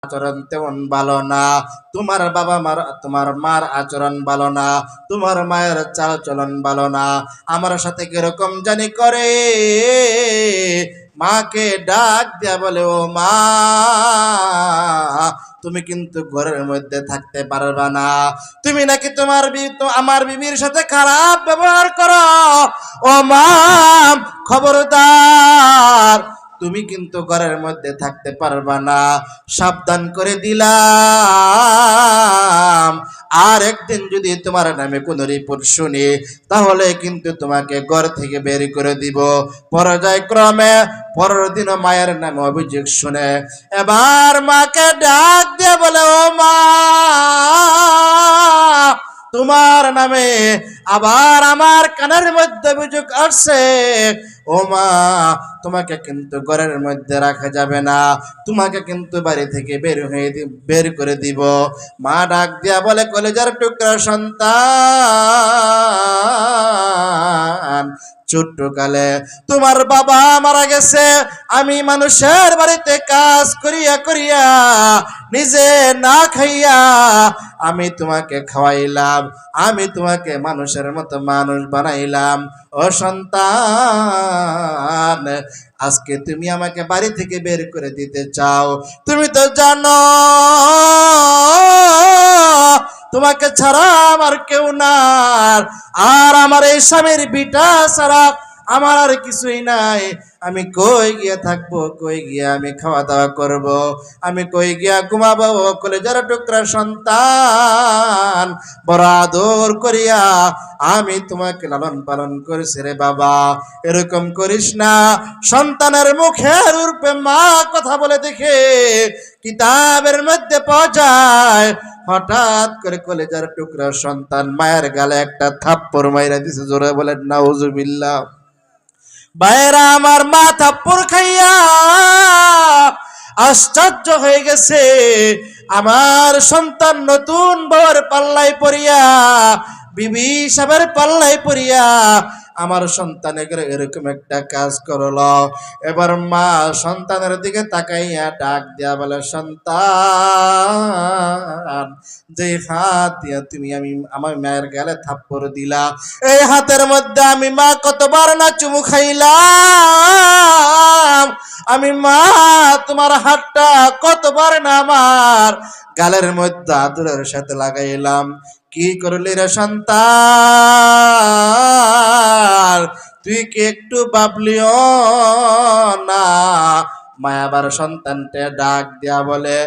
আচরণ তেমন ভালো না, তোমার মার আচরণ ভালো না, তোমার মায়ের চাল চলন ভালো না, আমার সাথে কিরকম জানি করে। মাকে ডাক দিয়া বলে, ও মা, তুমি কিন্তু ঘরের মধ্যে থাকতে পারবা না, তুমি নাকি আমার বিবির সাথে খারাপ ব্যবহার করো। ও মা, খবরদার, তুমি কিন্তু ঘরের মধ্যে থাকতে পারবা না, সাবধান করে দিলাম। আর একদিন যদি তোমার নামে কোনো রিপোর্ট শুনি, তাহলে কিন্তু তোমাকে ঘর থেকে বের করে দিব। পর্যায়ক্রমে পরের দিনও মায়ের নামে অভিযোগ শুনে এবার মাকে ডাক দিয়ে বলে, ও মা, তোমার নামে আবার আমার কানের মধ্যে অভিযোগ আসছে। ও মা, তোমাকে কিন্তু ঘরের মধ্যে রাখা যাবে না, তোমাকে কিন্তু বাড়ি থেকে বের করে দিব। মা ডাক দিয়া বলে, কলেজার টুকরা সন্তান, ছোট্ট কালে তোমার বাবা মারা গেছে, আমি মানুষের বাড়িতে কাজ করিয়া করিয়া নিজে না খাইয়া আমি তোমাকে খাওয়াইলাম, আমি তোমাকে মানুষের মতো মানুষ বানাইলাম। ও সন্তান, আজকে তুমি আমাকে বাড়ি থেকে বের করে দিতে চাও? তুমি তো জানো তোমাকে ছাড়া আমার কেউ না, আর আমার এই স্বামীর বিটা ছাড়া আমার আর কিছুই নাই। আমি কই গিয়া থাকবো, কই গিয়া আমি খাওয়া দাওয়া করব, আমি কই গিয়া ঘুমাবো? কলেজার টুকরা সন্তান, বড় আদর করিয়া আমি তোমাকে লালন পালন করেছি রে বাবা, এরকম করিস না। সন্তানের মুখের রূপে মা কথা বলে দেখে কিতাবের মধ্যে পাওয়া যায়, হঠাৎ করে কলেজার টুকরা সন্তান মায়ের গালে একটা থাপ্পড় মাইরা দিছে। জোরে বলেন নাউজুবিল্লাহ। ভাইরা আমার, মা থাপ্পড় খাইয়া আশ্চর্য হয়ে গেছে। আমার সন্তান নতুন বউয়ের পাল্লায় পড়িয়া, বিবি সাহেবের পাল্লায় পড়িয়া আমার সন্তান এরকম একটা কাজ করলো। এবার মা সন্তানের দিকে তাকাইয়া ডাক দিয়া বলে, সন্তান, যে হাত দিয়া তুমি আমার মায়ের গালে থাপ্পড় দিলা, এই হাতের মধ্যে আমি মা কতবার না চুমু খাইলাম। আমি মা তোমার হাতটা কতবার না আমার গালের মধ্যে আদরের সাথে লাগাইলাম। কি করলি রে সন্তান, তুই কি একটু ভাবলিও না? মায়াবার সন্তানটা ডাক দিয়া বলে,